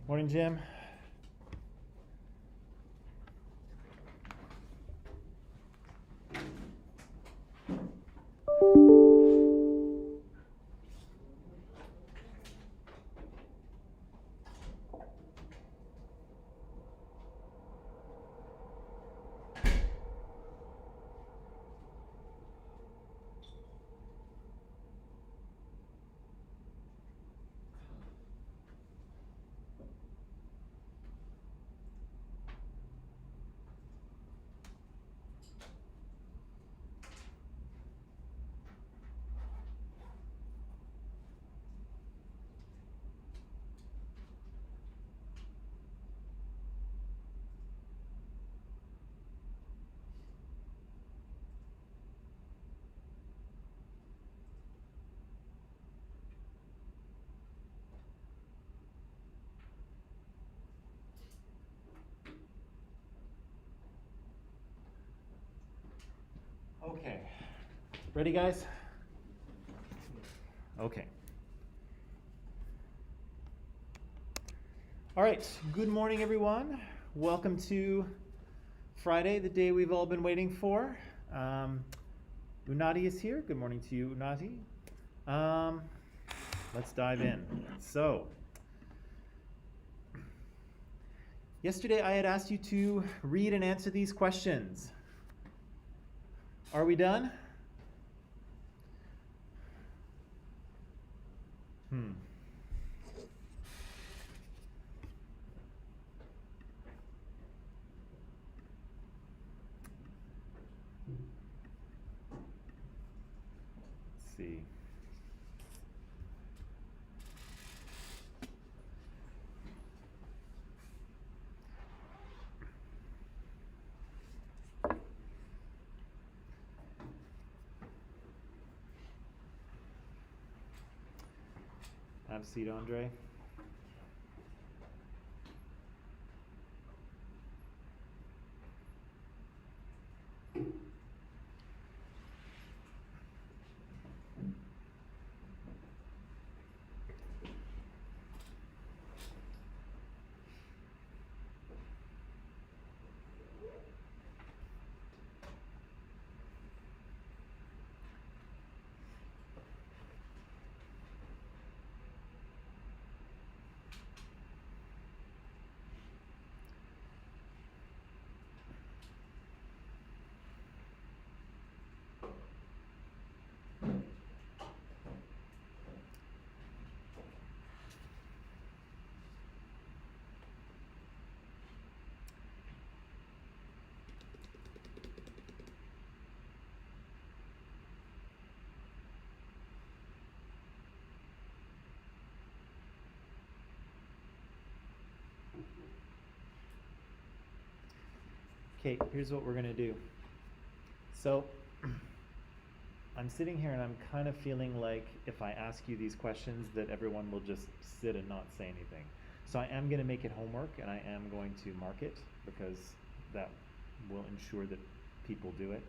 Morning, Jim. Okay. Ready, guys? Okay. All right. Good morning, everyone. Welcome to Friday, the day we've all been waiting for. Unati is here. Good morning to you, Unati. Let's dive in. So, yesterday I had asked you to read and answer these questions. Are we done? Let's see. Have a seat, Andre. Okay, here's what we're gonna do. So, I'm sitting here and I'm kind of feeling like if I ask you these questions that everyone will just sit and not say anything. So I am gonna make it homework and I am going to mark it because that will ensure that people do it.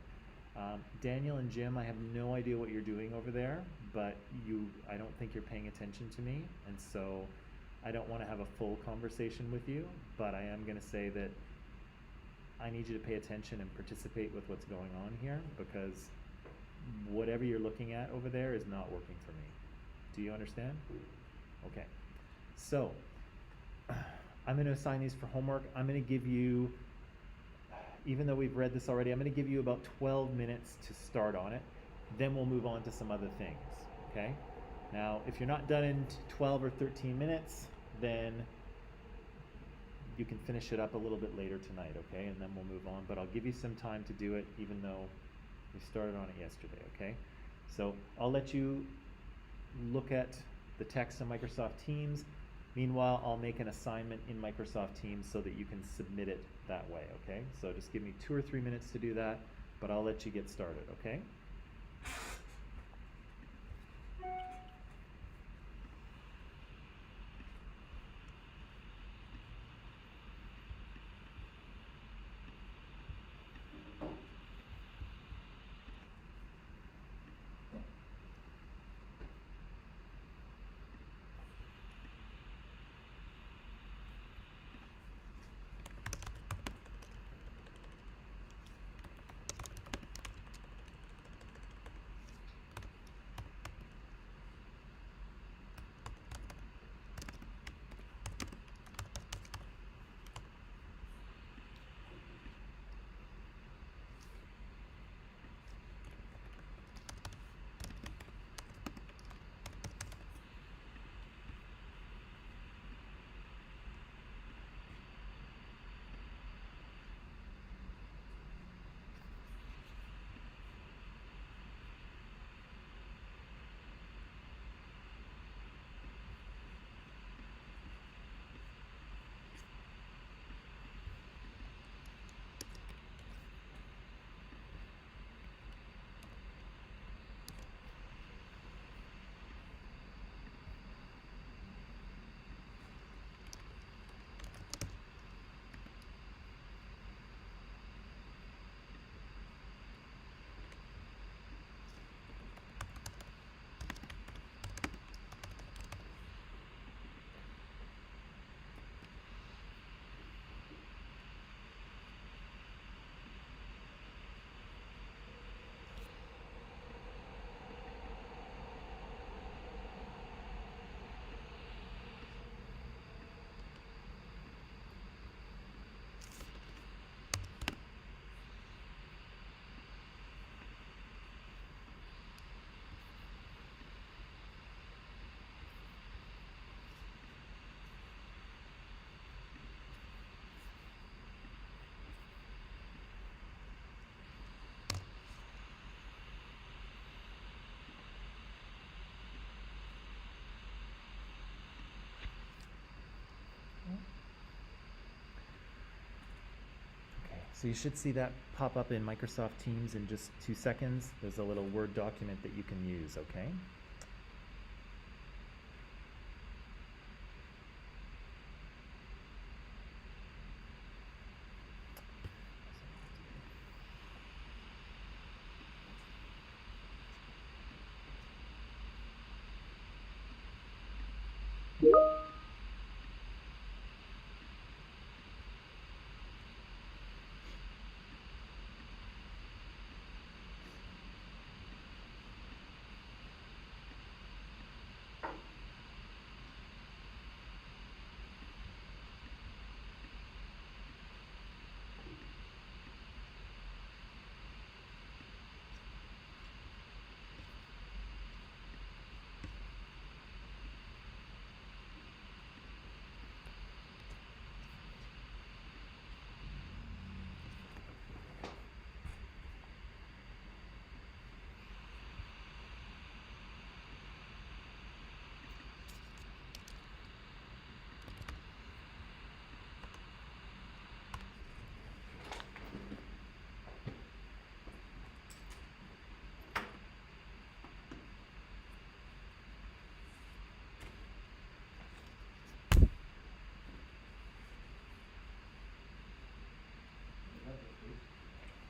Daniel and Jim, I have no idea what you're doing over there, but I don't think you're paying attention to me, and so I don't want to have a full conversation with you, but I am going to say that I need you to pay attention and participate with what's going on here, because whatever you're looking at over there is not working for me. Do you understand? Okay. So, I'm going to assign these for homework. I'm going to give you, even though we've read this already, I'm going to give you about 12 minutes to start on it. Then we'll move on to some other things, okay? Now, if you're not done in 12 or 13 minutes, then you can finish it up a little bit later tonight, okay? And then we'll move on, but I'll give you some time to do it even though we started on it yesterday, okay? So I'll let you look at the text in Microsoft Teams. Meanwhile, I'll make an assignment in Microsoft Teams so that you can submit it that way, okay? So just give me 2 or 3 minutes to do that, but I'll let you get started, okay? So you should see that pop up in Microsoft Teams in just 2 seconds. There's a little Word document that you can use, okay?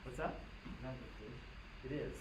What's that? It is.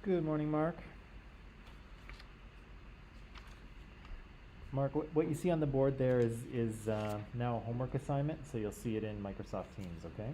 Good morning, Mark. Mark, what you see on the board there is now a homework assignment, so you'll see it in Microsoft Teams, okay?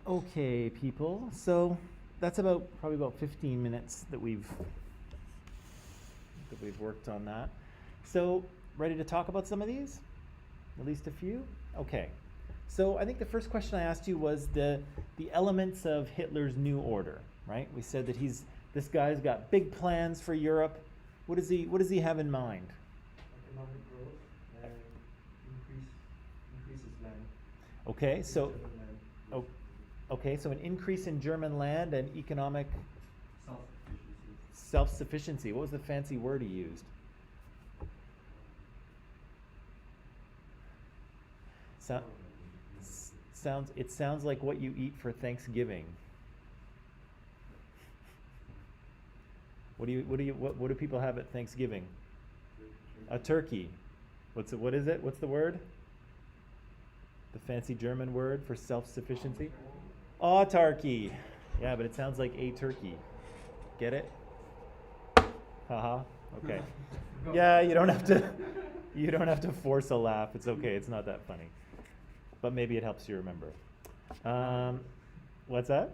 Okay, people. So that's probably about 15 minutes that we've worked on that. So ready to talk about some of these? At least a few? Okay. So I think the first question I asked you was the elements of Hitler's new order, right? We said that this guy's got big plans for Europe. What does he have in mind? Economic growth and increases land. Okay, so Land. okay, so an increase in German land and economic Self-sufficiency. self-sufficiency. What was the fancy word he used? It sounds like what you eat for Thanksgiving. What do people have at Thanksgiving? A turkey. What is it? What's the word? The fancy German word for self-sufficiency? Autarky. Yeah, but it sounds like a turkey. Get it? Haha. Okay. Yeah, you don't have to force a laugh. It's okay. It's not that funny. But maybe it helps you remember. What's that?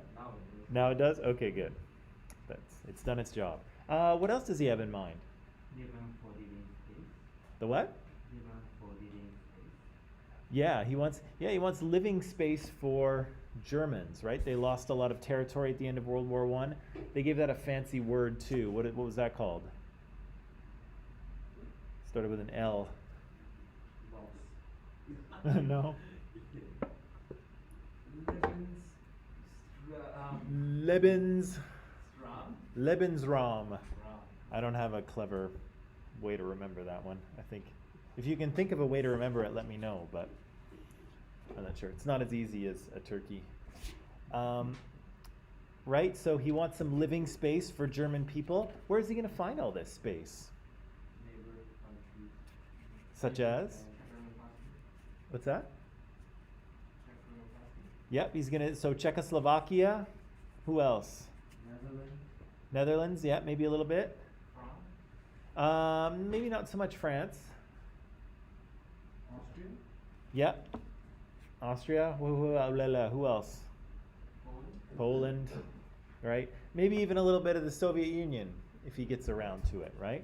Now it does? Okay, good. It's done its job. What else does he have in mind? The what? Yeah, he wants living space for Germans, right? They lost a lot of territory at the end of World War I. They gave that a fancy word too. What was that called? Started with an L. No. Lebensraum. I don't have a clever way to remember that one. I think if you can think of a way to remember it, let me know, but I'm not sure. It's not as easy as a turkey. Right, so he wants some living space for German people. Where is he going to find all this space? Neighbor countries. Such as? What's that? Yep, he's going to, so Czechoslovakia. Who else? Netherlands, yeah, maybe a little bit. Maybe not so much France. Austria? Yep. Austria. Who else? Poland. Right? Maybe even a little bit of the Soviet Union if he gets around to it, right?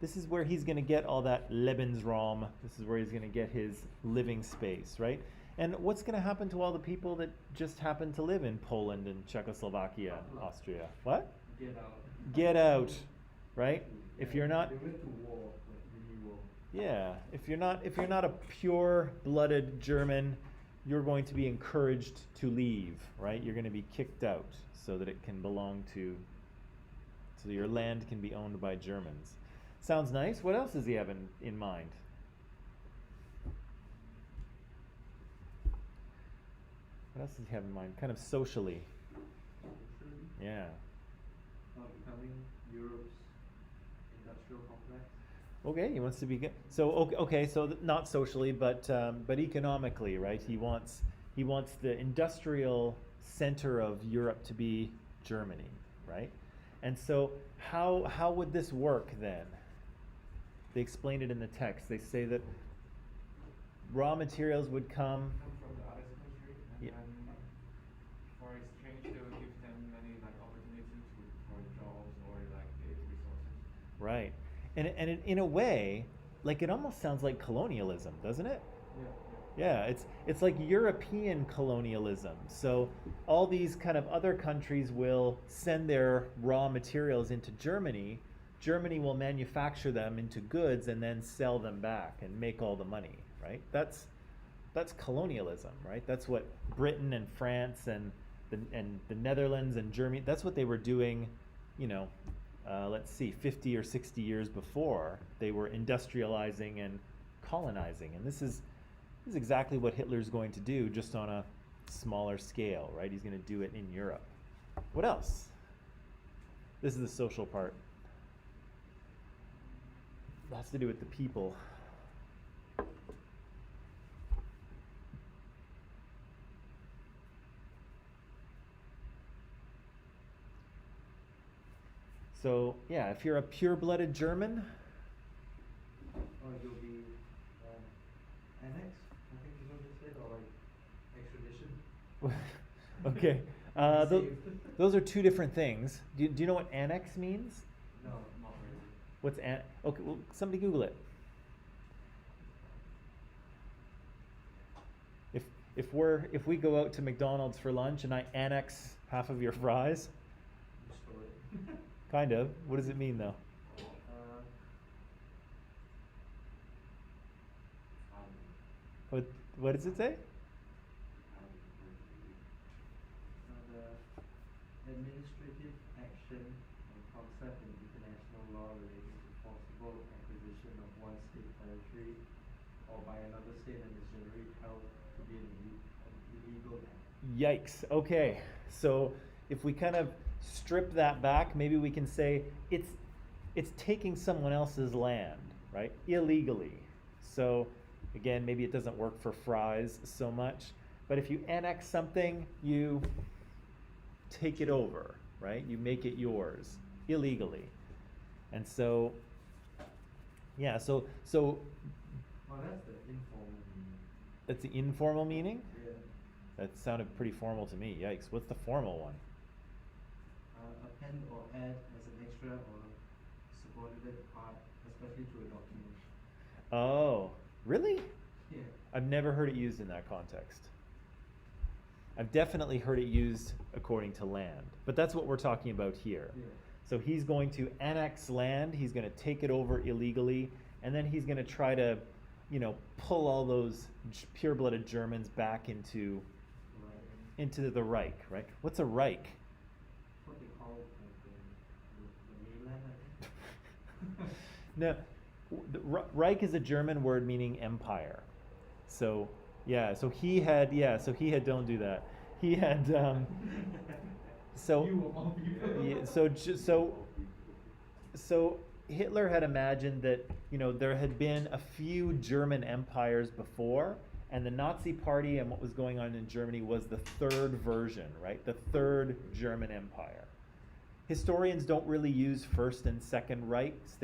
This is where he's going to get all that Lebensraum. This is where he's going to get his living space, right? And what's going to happen to all the people that just happen to live in Poland and Czechoslovakia, Austria? What? Get out. Get out, right? If you're not, They went to war, like mini war. yeah, if you're not a pure-blooded German, you're going to be encouraged to leave, right? You're going to be kicked out so that it can belong to, so your land can be owned by Germans. Sounds nice. What else does he have in mind? What else does he have in mind? Kind of socially. Yeah. Becoming Europe's industrial complex. Okay, he wants to be okay. So not socially, but economically, right? He wants the industrial center of Europe to be Germany, right? And so how would this work then? They explain it in the text. They say that raw materials would come. From the other country, and then for exchange, they will give them many opportunities for jobs or the resources. Right, and in a way, it almost sounds like colonialism, doesn't it? Yeah, it's like European colonialism. So all these kind of other countries will send their raw materials into Germany. Germany will manufacture them into goods and then sell them back and make all the money, right? That's colonialism, right? That's what Britain and France and the Netherlands and Germany, that's what they were doing, let's see, 50 or 60 years before. They were industrializing and colonizing. And this is exactly what Hitler's going to do, just on a smaller scale, right? He's going to do it in Europe. What else? This is the social part. It has to do with the people. So, yeah, if you're a pure-blooded German, Or you'll be annexed, I think is what they said, or extradition. Okay. Those are two different things. Do you know what annex means? No. Not really. What's okay, well, somebody Google it. If we go out to McDonald's for lunch and I annex half of your fries, Destroy it. kind of. What does it mean though? Um, What does it say? The administrative action and concept in international law relating to forcible acquisition of one state territory or by another state and is generally held to be an illegal act. Yikes. Okay. So if we kind of strip that back, maybe we can say it's taking someone else's land, right? Illegally. So again, maybe it doesn't work for fries so much, but if you annex something, you take it over, right? You make it yours illegally. And so yeah, so Oh, that's the informal meaning. that's the informal meaning? Yeah. That sounded pretty formal to me. Yikes. What's the formal one? Append or add as an extra or subordinate part, especially to a document. Oh, really? Yeah. I've never heard it used in that context. I've definitely heard it used according to land, but that's what we're talking about here. Yeah. So he's going to annex land, he's going to take it over illegally, and then he's going to try to, pull all those pure-blooded Germans back into the Reich, right? What's a Reich? What they call the mainland, I think. No, Reich is a German word meaning empire. So yeah, so he had don't do that. He had so You of all people. yeah, so Hitler had imagined that there had been a few German empires before, and the Nazi Party and what was going on in Germany was the third version, right? The third German Empire. Historians don't really use First and Second Reichs.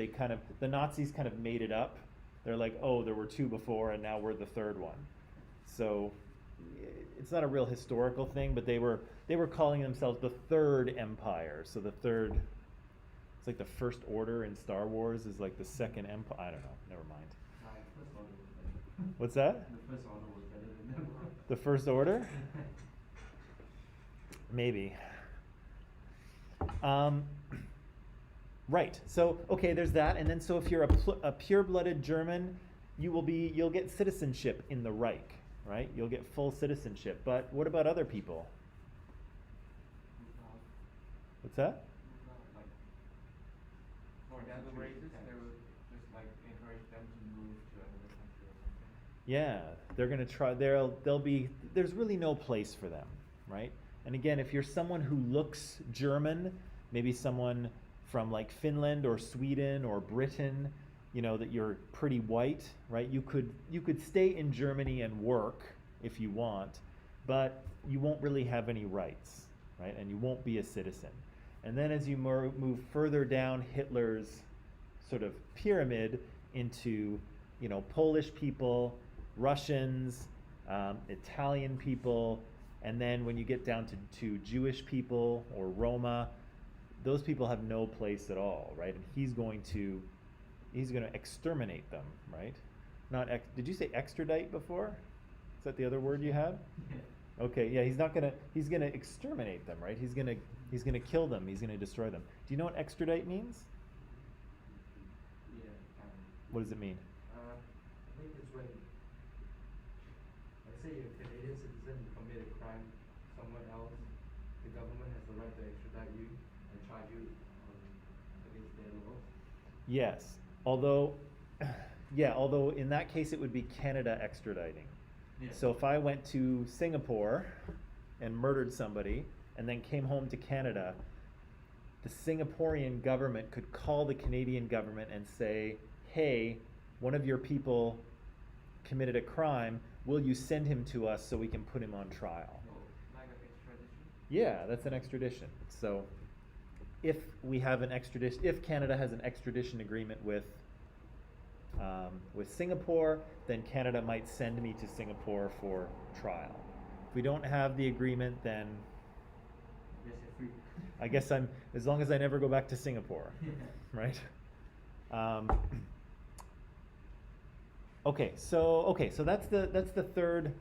The Nazis kind of made it up. They're like, oh, there were two before, and now we're the third one. So it's not a real historical thing, but they were calling themselves the Third Empire. So the third, it's like the First Order in Star Wars is like the Second Empire. I don't know. Never mind. The first order was better. What's that? The first order was better than that one. The First Order? Maybe. Right. So okay, there's that, and then so if you're a pure-blooded German, you'll get citizenship in the Reich, right? You'll get full citizenship. But what about other people? What's that? For the other races, they would just encourage them to move to another country or something. Yeah, they're gonna try. There's really no place for them, right? And again, if you're someone who looks German, maybe someone from like Finland or Sweden or Britain, that you're pretty white, right? You could stay in Germany and work if you want, but you won't really have any rights, right? And you won't be a citizen. And then as you move further down Hitler's sort of pyramid into, Polish people, Russians, Italian people, and then when you get down to Jewish people or Roma, those people have no place at all, right? And he's going to exterminate them, right? Did you say extradite before? Is that the other word you had? Yeah. Okay, yeah, he's gonna exterminate them, right? He's gonna kill them, he's gonna destroy them. Do you know what extradite means? Yeah. What does it mean? I think it's when, let's say you're a Canadian citizen, you commit a crime somewhere else, the government has the right to extradite you and charge you against their laws. Yes, although in that case it would be Canada extraditing. Yeah. So if I went to Singapore and murdered somebody and then came home to Canada, the Singaporean government could call the Canadian government and say, hey, one of your people committed a crime, will you send him to us so we can put him on trial? Like an extradition? Yeah, that's an extradition. So if Canada has an extradition agreement with Singapore, then Canada might send me to Singapore for trial. If we don't have the agreement, then I guess I'm, as long as I never go back to Singapore, right? Okay, so that's the third,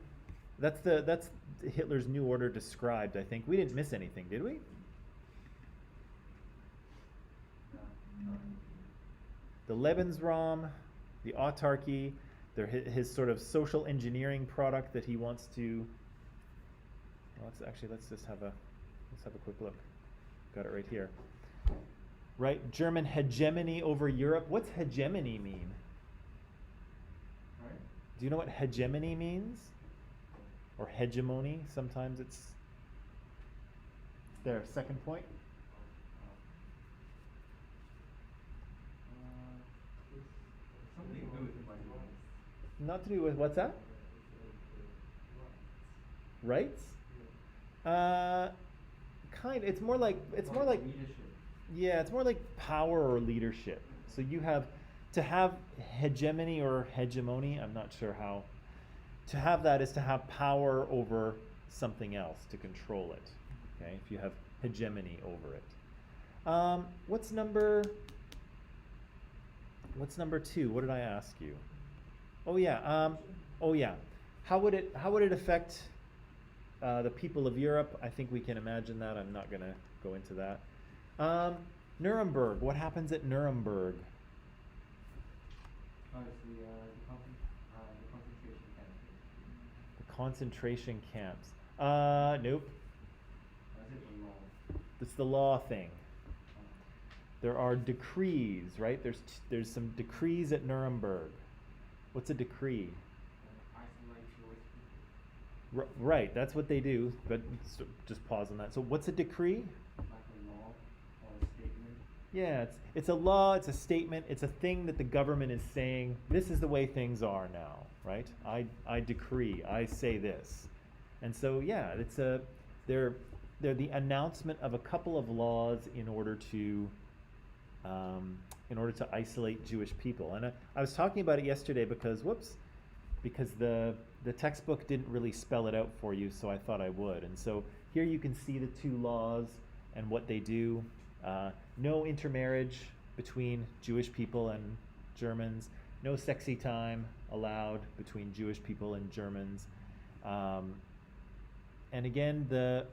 that's Hitler's New Order described. I think we didn't miss anything, did we? The Lebensraum, the autarky, his sort of social engineering product that he wants to. Well, let's just have a quick look. Got it right here. Right, German hegemony over Europe. What's hegemony mean? Right? Do you know what hegemony means? Or hegemony? Sometimes it's there. Second point. Something to do with my life. Not to do with what's that? Rights? Kind. It's more like leadership. yeah. It's more like power or leadership. So you have to have hegemony or hegemony. I'm not sure how. To have that is to have power over something else, to control it. Okay, if you have hegemony over it. What's number 2? What did I ask you? Oh yeah. How would it affect the people of Europe? I think we can imagine that. I'm not going to go into that. Nuremberg. What happens at Nuremberg? Obviously, the concentration camps. The concentration camps. Nope. Is it the law? It's the law thing. There are decrees, right? There's some decrees at Nuremberg. What's a decree? Isolate Jewish people. Right, that's what they do. But just pause on that. So what's a decree? Like a law or a statement? Yeah, it's a law, it's a statement, it's a thing that the government is saying, this is the way things are now, right? I decree, I say this. And so yeah, they're the announcement of a couple of laws in order to isolate Jewish people. And I was talking about it yesterday because the textbook didn't really spell it out for you, so I thought I would. And so here you can see the two laws and what they do. No intermarriage between Jewish people and Germans. No sexy time allowed between Jewish people and Germans. And again, the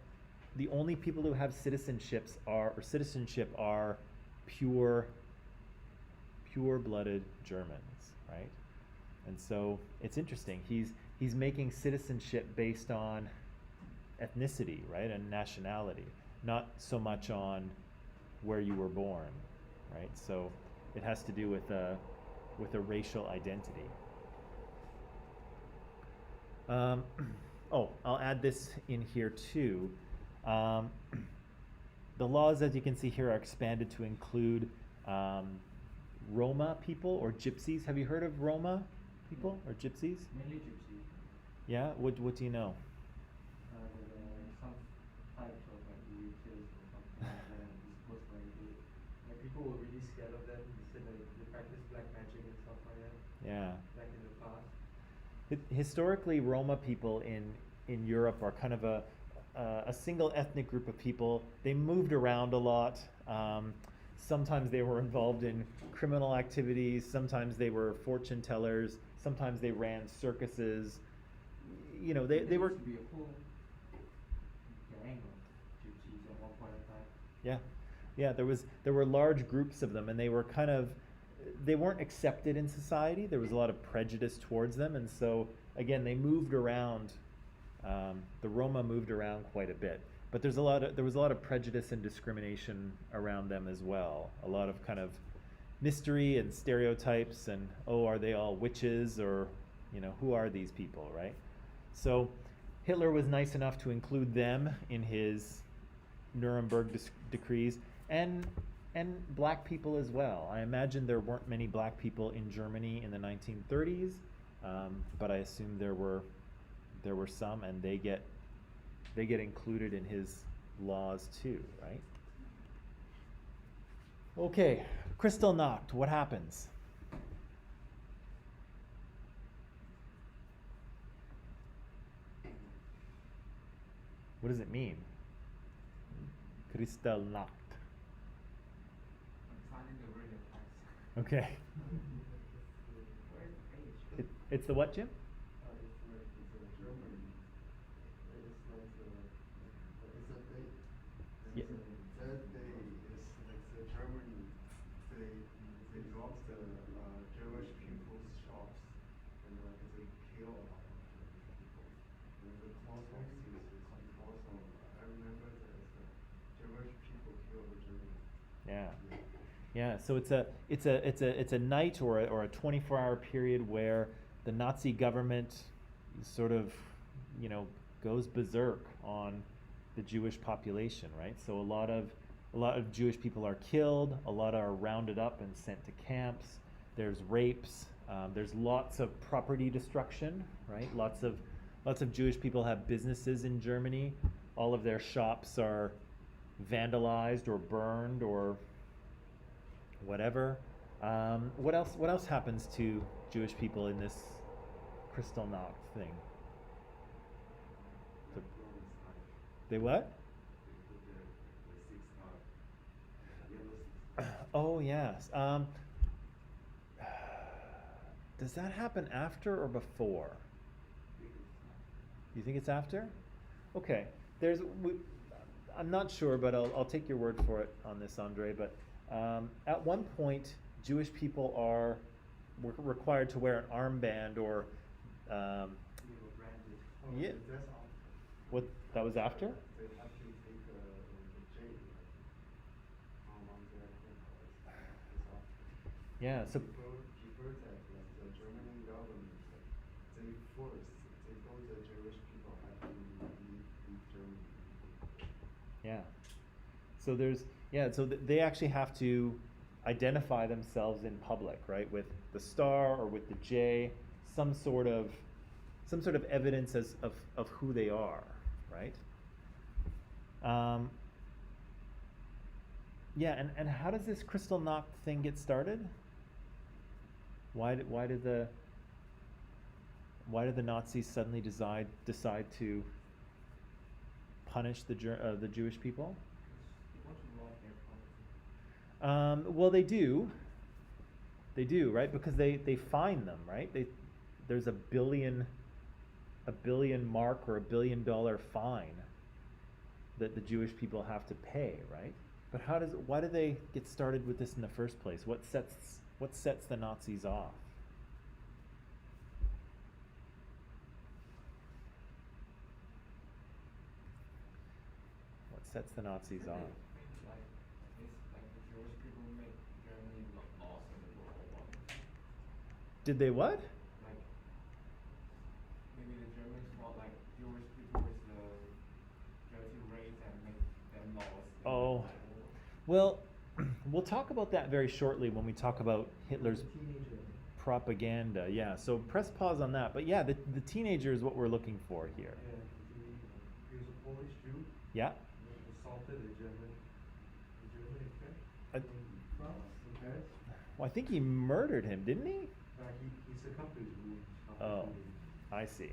only people who have citizenship are pure-blooded Germans, right? And so it's interesting. He's making citizenship based on ethnicity, right, and nationality, not so much on where you were born, right? So it has to do with a racial identity. I'll add this in here too. The laws, as you can see here, are expanded to include Roma people or gypsies. Have you heard of Roma people or gypsies? Mainly gypsies. Yeah? What do you know? There are some types of like witches or something like that. It's supposed to like people were really scared of them. They said that they practice black magic and stuff like that. Yeah. Back in the past. Historically, Roma people in Europe are kind of a single ethnic group of people. They moved around a lot. Sometimes they were involved in criminal activities. Sometimes they were fortune tellers. Sometimes they ran circuses. You know, they were. Used to be a whole gang of gypsies at one point in time. Yeah. There were large groups of them, and they weren't accepted in society. There was a lot of prejudice towards them, and so again, they moved around. The Roma moved around quite a bit, but there was a lot of prejudice and discrimination around them as well. A lot of kind of mystery and stereotypes, and are they all witches, or who are these people, right? So Hitler was nice enough to include them in his Nuremberg decrees, and black people as well. I imagine there weren't many black people in Germany in the 1930s, but I assume there were some, and they get included in his laws too, right? Okay, Kristallnacht, what happens? What does it mean? Kristallnacht. I'm finding the word in text. Okay. Where's the page? It's the what, Jim? It's a German. It's like it's a day. Yeah. That day is like the Germany. They robbed the Jewish people's shops and like they kill a lot of Jewish people. And the cause of this is because of I remember that the Jewish people killed the Germans. Yeah. Yeah, so it's a night or a 24-hour period where the Nazi government sort of, goes berserk on the Jewish population, right? So a lot of Jewish people are killed, a lot are rounded up and sent to camps. There's rapes, there's lots of property destruction, right? Lots of Jewish people have businesses in Germany. All of their shops are vandalized or burned or whatever. What else happens to Jewish people in this Kristallnacht thing? They what? Oh yes. Does that happen after or before? You think it's after? Okay. I'm not sure, but I'll take your word for it on this, Andre. But at one point, Jewish people were required to wear an armband or yeah. What that was after? They have to take the jail on their head. Yeah. So. Before that, like the German government, they go the Jewish people have to leave Germany. Yeah. So they actually have to identify themselves in public, right? With the star or with the J, some sort of evidence of who they are, right? Yeah, and how does this Kristallnacht thing get started? Why did the Nazis suddenly decide to punish the Jewish people? They want to rob their property. Well, they do, right? Because they fine them, right? There's a billion mark or $1 billion fine that the Jewish people have to pay, right? But why do they get started with this in the first place? What sets the Nazis off? What sets the Nazis off? Like the Jewish people make Germany lost in the World War I. Did they what? Like maybe the Germans thought like Jewish people was the dirty race and make them lost. Oh, well, we'll talk about that very shortly when we talk about Hitler's Teenager. propaganda. Yeah, so press pause on that. But yeah, the teenager is what we're looking for here. Yeah, he was a Polish Jew. Yeah. Assaulted a German I- France, in Paris. Well, I think he murdered him, didn't he? He succumbed to his wounds. Oh, I see.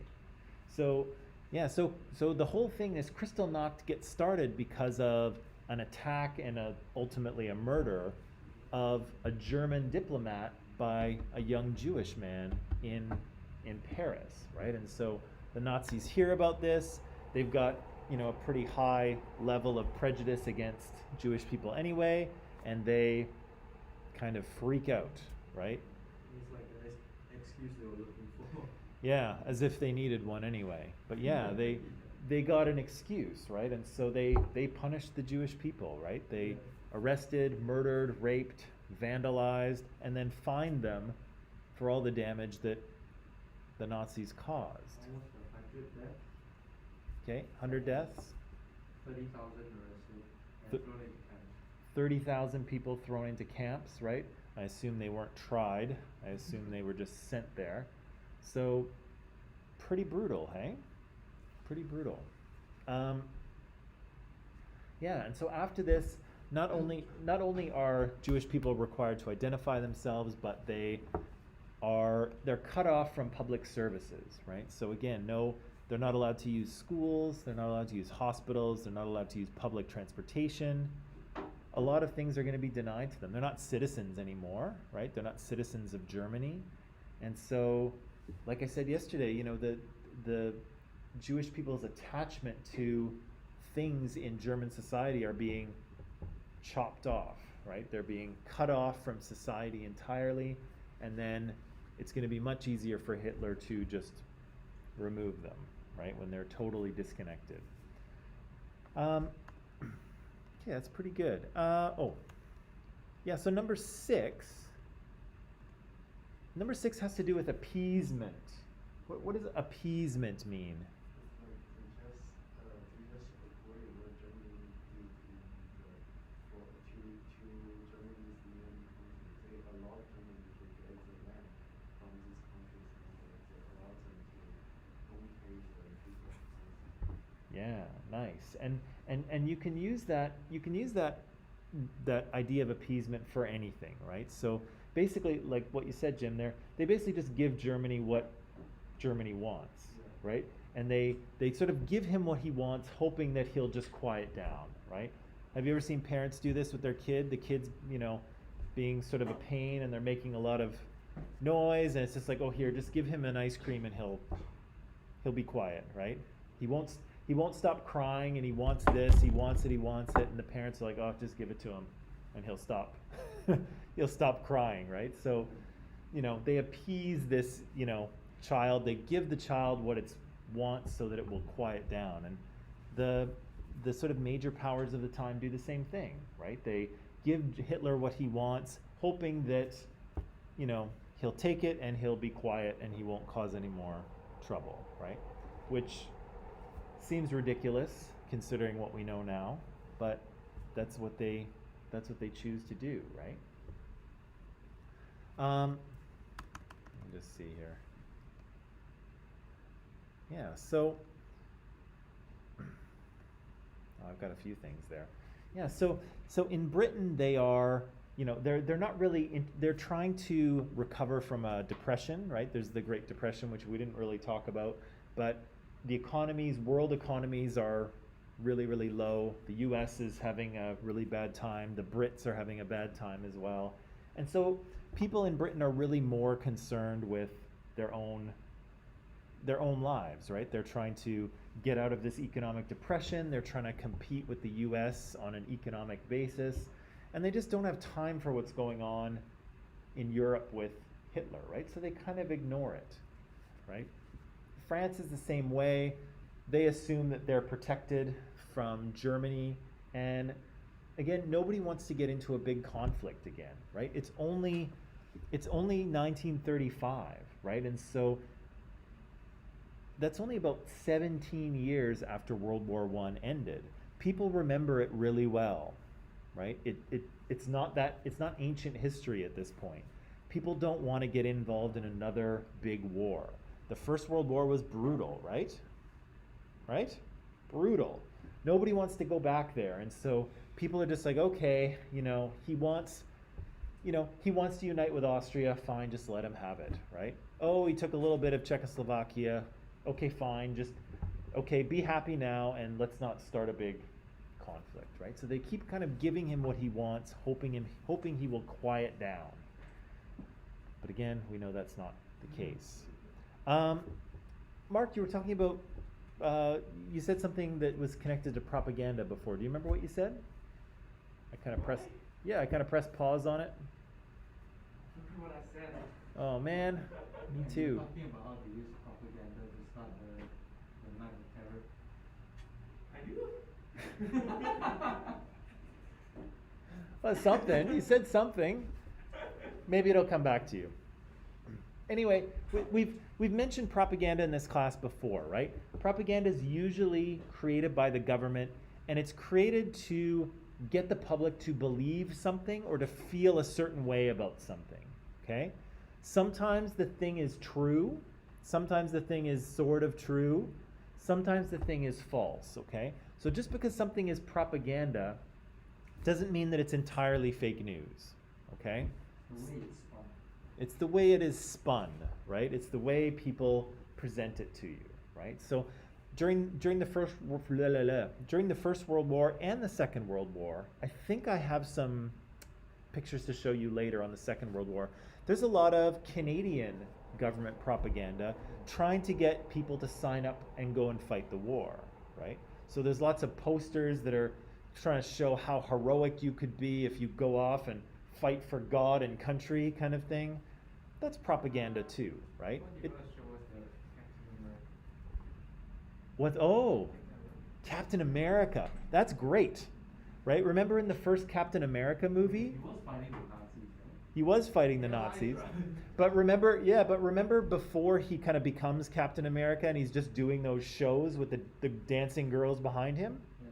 So, yeah, so the whole thing, this Kristallnacht gets started because of an attack and ultimately a murder of a German diplomat by a young Jewish man in Paris, right? And so the Nazis hear about this. They've got, a pretty high level of prejudice against Jewish people anyway, and they kind of freak out, right? It's like the excuse they were looking for. Yeah, as if they needed one anyway. But yeah, they got an excuse, right? And so they punished the Jewish people, right? They arrested, murdered, raped, vandalized, and then fined them for all the damage that the Nazis caused. Almost 100 deaths. Okay, 100 deaths, 30,000 arrested and Th- thrown into camps. 30,000 people thrown into camps, right? I assume they weren't tried. I assume they were just sent there. So, pretty brutal, hey? Pretty brutal. Yeah, and so after this, not only are Jewish people required to identify themselves, but they're cut off from public services, right? So again, They're not allowed to use schools. They're not allowed to use hospitals. They're not allowed to use public transportation. A lot of things are going to be denied to them. They're not citizens anymore, right? They're not citizens of Germany. And so, like I said yesterday, the Jewish people's attachment to things in German society are being chopped off, right? They're being cut off from society entirely, and then it's going to be much easier for Hitler to just remove them, right? When they're totally disconnected. Okay, that's pretty good. Yeah, so number six has to do with appeasement. What does appeasement mean? Yeah, nice. And you can use that idea of appeasement for anything, right? So basically, like what you said, Jim, they basically just give Germany what Germany wants, right? And they sort of give him what he wants, hoping that he'll just quiet down, right? Have you ever seen parents do this with their kid? The kid's, being sort of a pain, and they're making a lot of noise, and it's just like, oh, here, just give him an ice cream, and he'll be quiet, right? He won't stop crying, and he wants this, he wants it, and the parents are like, oh, just give it to him, and he'll stop. He'll stop crying, right? So, they appease this, child. They give the child what it wants so that it will quiet down. And the sort of major powers of the time do the same thing, right? They give Hitler what he wants, hoping that, he'll take it and he'll be quiet and he won't cause any more trouble, right? Which seems ridiculous considering what we know now, but that's what they choose to do, right? Let me just see here. Yeah, so I've got a few things there. Yeah, so in Britain they are, they're not really they're trying to recover from a depression, right? There's the Great Depression, which we didn't really talk about, but the world economies are really, really low. The US is having a really bad time. The Brits are having a bad time as well. And so people in Britain are really more concerned with their own lives, right? They're trying to get out of this economic depression. They're trying to compete with the US on an economic basis. And they just don't have time for what's going on in Europe with Hitler, right? So they kind of ignore it, right? France is the same way. They assume that they're protected from Germany. And again, nobody wants to get into a big conflict again, right? It's only 1935, right? And so that's only about 17 years after World War I ended. People remember it really well, right? It's not ancient history at this point. People don't want to get involved in another big war. The First World War was brutal, right? Right? Brutal. Nobody wants to go back there. And so people are just like, okay, he wants to unite with Austria, fine, just let him have it, right? Oh, he took a little bit of Czechoslovakia. Okay, fine, be happy now, and let's not start a big conflict, right? So they keep kind of giving him what he wants, hoping he will quiet down. But again, we know that's not the case. Mark, you were talking about, you said something that was connected to propaganda before. Do you remember what you said? I kind of pressed pause on it. What I said. Oh man, me too. Talking about how they use propaganda to start the Night of Terror. I do? Well, something. You said something. Maybe it'll come back to you. Anyway, we've mentioned propaganda in this class before, right? Propaganda is usually created by the government, and it's created to get the public to believe something or to feel a certain way about something, okay? Sometimes the thing is true. Sometimes the thing is sort of true. Sometimes the thing is false, okay? So just because something is propaganda doesn't mean that it's entirely fake news, okay? The way it's spun. It's the way it is spun, right? It's the way people present it to you, right? So during the First World War and the Second World War, I think I have some pictures to show you later on the Second World War. There's a lot of Canadian government propaganda trying to get people to sign up and go and fight the war, right? So there's lots of posters that are trying to show how heroic you could be if you go off and fight for God and country kind of thing. That's propaganda too, right? What you gonna show us the Captain America? What? Oh, Captain America. That's great, right? Remember in the first Captain America movie? He was fighting the Nazis, right? He was fighting the Nazis. But remember before he kind of becomes Captain America and he's just doing those shows with the dancing girls behind him? Yeah.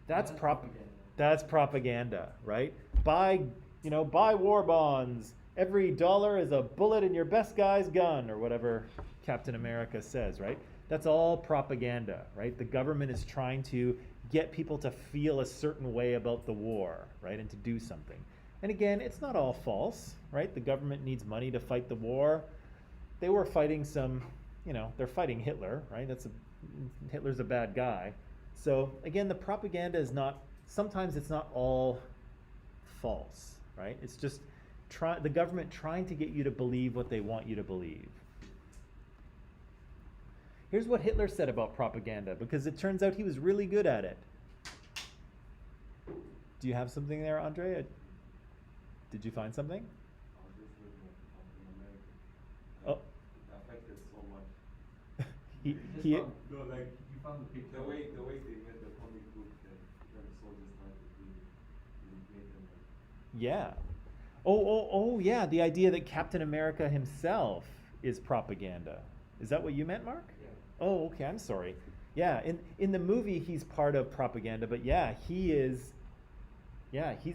That's propaganda. That's propaganda, right? Buy war bonds. Every dollar is a bullet in your best guy's gun, or whatever Captain America says, right? That's all propaganda, right? The government is trying to get people to feel a certain way about the war, right? And to do something. And again, it's not all false, right? The government needs money to fight the war. They were fighting they're fighting Hitler, right? Hitler's a bad guy. So again, the propaganda is sometimes it's not all false, right? It's just the government trying to get you to believe what they want you to believe. Here's what Hitler said about propaganda, because it turns out he was really good at it. Do you have something there, Andre? Did you find something? I was just looking at Captain America. Oh. It affected so much. he No, like you found the picture. The way they made the comic book and the soldiers started to made them like. Yeah. Oh, yeah. The idea that Captain America himself is propaganda. Is that what you meant, Mark? Yeah. Oh, okay. I'm sorry. Yeah. In the movie, he's part of propaganda, but yeah, he's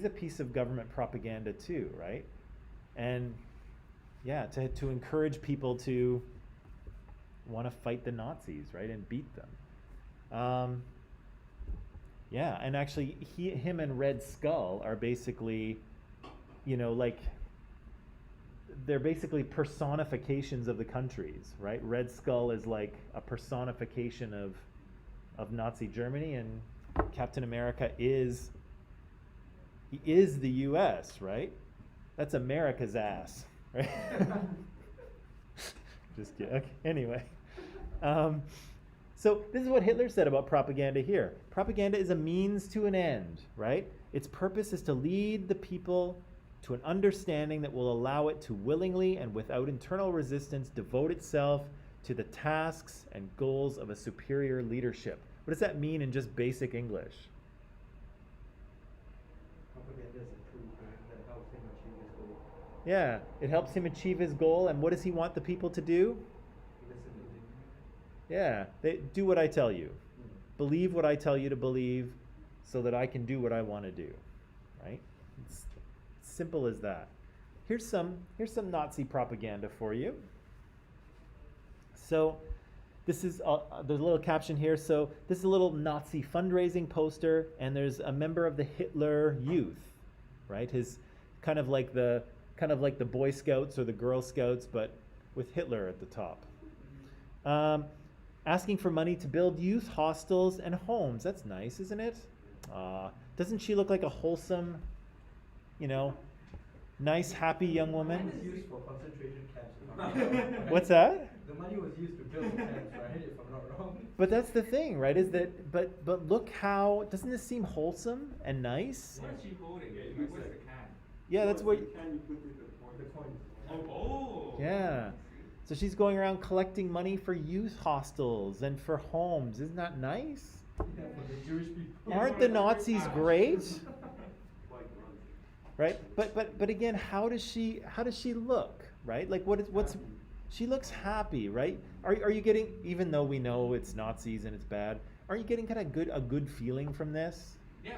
a piece of government propaganda too, right? And yeah, to encourage people to want to fight the Nazis, right, and beat them. Yeah, and actually, him and Red Skull are basically, they're basically personifications of the countries, right? Red Skull is like a personification of Nazi Germany, and Captain America is the U.S., right? That's America's ass, right? Just kidding. Okay. Anyway, so this is what Hitler said about propaganda here. Propaganda is a means to an end, right? Its purpose is to lead the people to an understanding that will allow it to willingly and without internal resistance devote itself to the tasks and goals of a superior leadership. What does that mean in just basic English? Propaganda is a tool that helps him achieve his goal. Yeah, it helps him achieve his goal, and what does he want the people to do? Listen to him. Yeah, they do what I tell you. Believe what I tell you to believe so that I can do what I want to do, right? It's simple as that. Here's some Nazi propaganda for you. So this is there's a little caption here. So this is a little Nazi fundraising poster, and there's a member of the Hitler Youth, right? His kind of like the Boy Scouts or the Girl Scouts, but with Hitler at the top. Asking for money to build youth hostels and homes. That's nice, isn't it? Doesn't she look like a wholesome, nice, happy young The money woman? was used for concentration camps, if I'm not wrong, right? What's that? The money was used to build the camps, right? If I'm not wrong. But that's the thing, right? Is that but look how, doesn't this seem wholesome and nice? What is she holding? Yeah, it Like, looks where's like- the can? Yeah, that's what. Can you put it at The coins. Oh. Yeah. So she's going around collecting money for youth hostels and for homes. Isn't that nice? Yeah, for the Jewish people. Aren't the Nazis great? quite runs? Right? But again, how does she look? Right? Like what's she looks happy, right? Are you getting, even though we know it's Nazis and it's bad, are you getting kind of a good feeling from this? Yeah.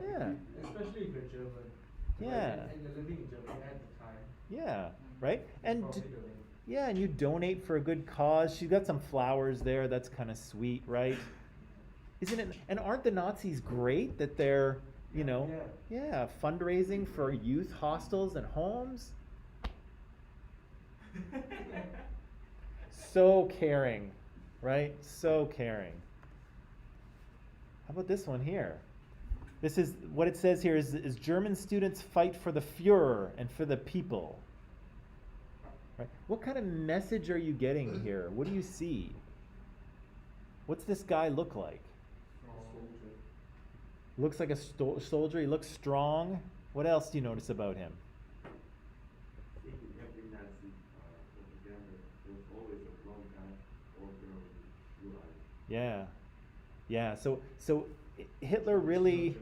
Yeah. Especially if you're German. Yeah. And you're living in Germany at the time. Yeah, right? And Probably donate. yeah, and you donate for a good cause. She's got some flowers there. That's kind of sweet, right? Isn't it? And aren't the Nazis great that they're, yeah, fundraising for youth hostels and homes? So caring. right? So caring. How about this one here? This is what it says here is German students fight for the Führer and for the people. Right? What kind of message are you getting here? What do you see? What's this guy look like? Soldier. Looks like a soldier. He looks strong. What else do you notice about him? I think in every Nazi propaganda, there was always a blonde guy or girl with blue eyes. Yeah. Yeah, so Hitler really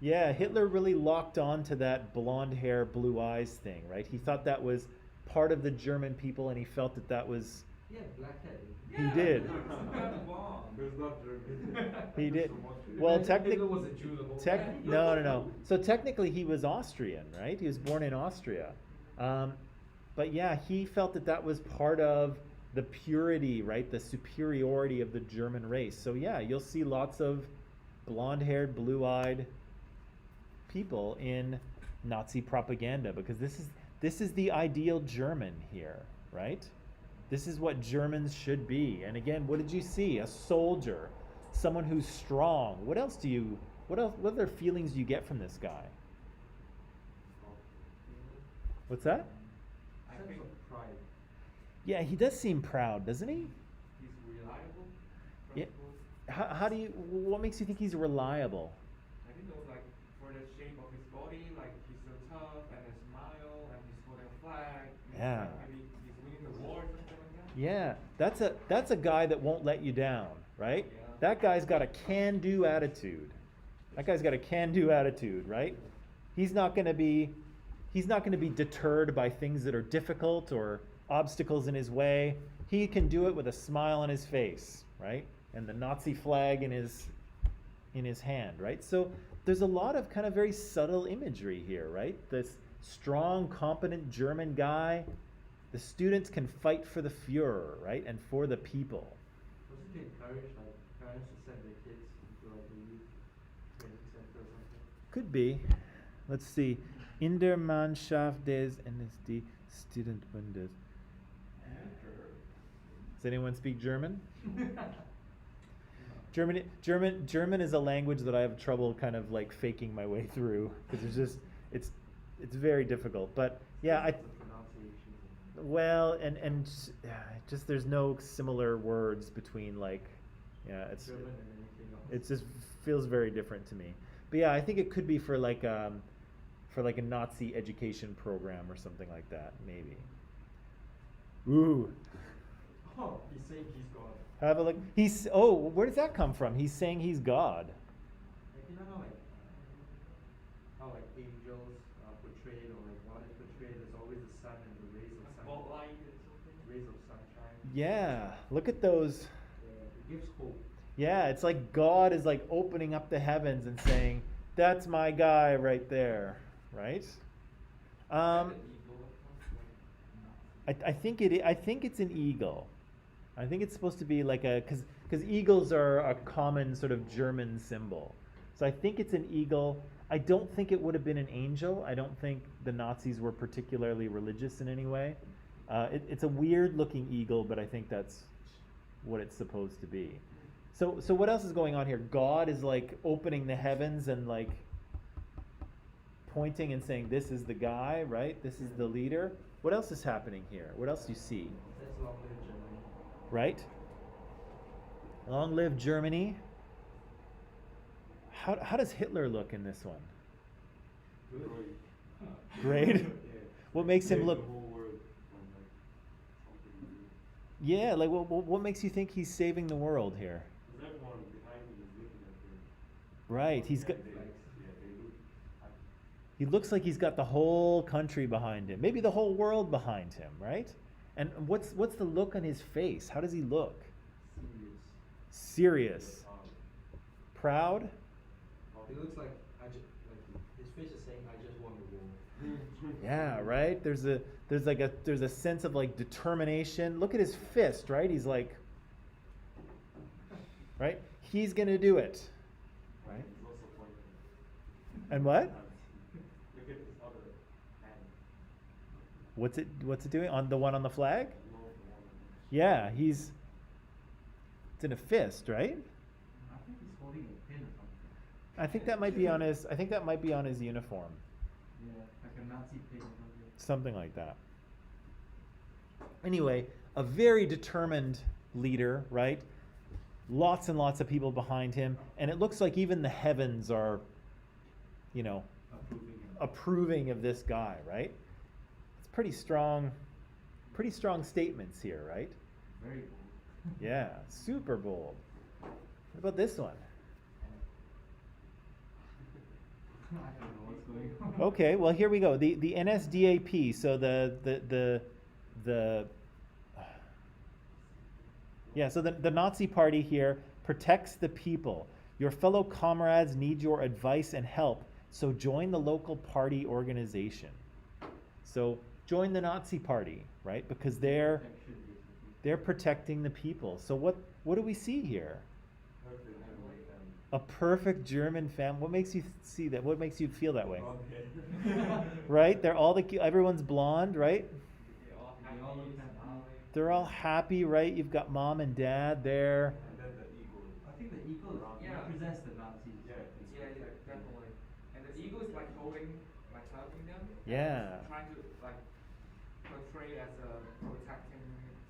Hitler really locked on to that blonde hair, blue eyes thing, right? He thought that was part of the German people and he felt that was Yeah, blackhead. He did. It's not German. He did. From Austria. Well, Hitler technically was a Jew the whole time. no. So technically he was Austrian, right? He was born in Austria. But yeah, he felt that was part of the purity, right? The superiority of the German race. So yeah, you'll see lots of blonde-haired, blue-eyed people in Nazi propaganda because this is the ideal German here, right? This is what Germans should be. And again, what did you see? A soldier, someone who's strong. What other feelings do you get from this guy? What's that? I Sense think of pride. Yeah, he does seem proud, doesn't he? he's reliable. Yeah. Trustworthy. How do you? What makes you think he's reliable? I think those like for the shape of his body, like he's so tough and his smile and he's holding a flag. It's Yeah. Like maybe he's winning the war or something like that. Yeah, that's a guy that won't let you down, right? Yeah. That guy's got a can-do attitude. That guy's got a can-do attitude, right? He's not going to be deterred by things that are difficult or obstacles in his way. He can do it with a smile on his face, right? And the Nazi flag in his hand, right? So there's a lot of kind of very subtle imagery here, right? This strong, competent German guy. The students can fight for the Führer, right? And for the people. Was it to encourage like parents to send their kids into like a youth training center or something? Could be. Let's see. In der Mannschaft des NSD Studentbundes. Does anyone speak German? German is a language that I have trouble kind of like faking my way through because it's very difficult. But yeah, The pronunciation. well, and just there's no similar words between like, yeah, it's German and anything else. it just feels very different to me. But yeah, I think it could be for like a Nazi education program or something like that, maybe. Ooh, Oh, he's saying he's God. have a look. Where does that come from? He's saying he's God. Like you know how like angels are portrayed or like God is portrayed, there's always the sun and the rays of A sun. spotlight or something. Rays of sunshine. Yeah, look at those. It gives hope. Yeah, it's like God is like opening up the heavens and saying, "That's my guy right there," right? I think it's an eagle. I think it's supposed to be like because eagles are a common sort of German symbol. So I think it's an eagle. I don't think it would have been an angel. I don't think the Nazis were particularly religious in any way. It's a weird looking eagle, but I think that's what it's supposed to be. So what else is going on here? God is like opening the heavens and like pointing and saying, "This is the guy, right? This is the leader." What else is happening here? What else do you see? That's long live Germany. Right? Long live Germany. How does Hitler look in this one? Good. Great. Yeah. What makes him Save look? the whole world from like something new. Yeah, like what makes you think he's saving the world here? Because everyone behind him is looking at him. Right. He's got. They look happy. He looks like he's got the whole country behind him. Maybe the whole world behind him, right? And what's the look on his face? How does he look? Serious. Serious. Proud? He looks like his face is saying, "I just won the war." Yeah, right? There's a sense of like determination. Look at his fist, right? He's like, right? He's gonna do it. Right? He's also pointing. And what? Look at his other hand. What's it doing? On the one on the flag? No, the one. Yeah, he's It's in a fist, right? I think he's holding a pin or something. I think that might be on his. I think that might be on his uniform. Yeah, like a Nazi pin or something. Something like that. Anyway, a very determined leader, right? Lots and lots of people behind him, and it looks like even the heavens are, you know, Approving him. approving of this guy, right? It's pretty strong statements here, right? Very bold. Yeah, super bold. What about this one? I don't know what's going on. Okay, well here we go. The NSDAP, so the yeah, so the Nazi party here protects the people. Your fellow comrades need your advice and help, so join the local party organization. So join the Nazi party, right? Because they're Protection, basically. they're protecting the people. So what do we see here? Perfect German family. A perfect German family. What makes you see that? What makes you feel that way? Okay. Right? They're all everyone's blonde, right? They all They happy, all look happy. smiling. They're all happy, right? You've got mom and dad there. And then the eagle. I think the eagle Yeah. represents the Nazis. Yeah, it's Yeah, protecting. definitely. And the eagle is like holding, like helping them. and Yeah. it's trying to like portray as a protecting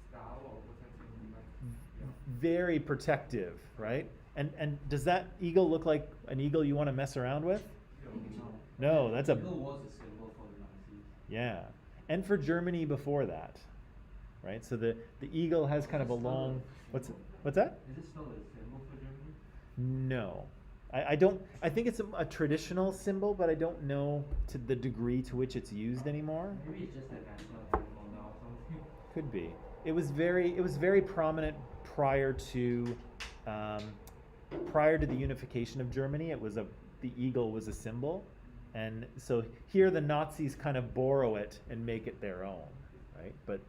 style or protecting like, yeah. Very protective, right? And does that eagle look like an eagle you want to mess around with? No, that's a Eagle was a symbol for the Nazis. yeah. And for Germany before that. Right? So the eagle has kind of a Is it still long a what's symbol? that? Is it still a symbol for Germany? No. I don't I think it's a traditional symbol, but I don't know to the degree to which it's used anymore. Maybe it's just a national animal now or something. Could be. It was very prominent prior to the unification of Germany. The eagle was a symbol, and so here the Nazis kind of borrow it and make it their own, right? But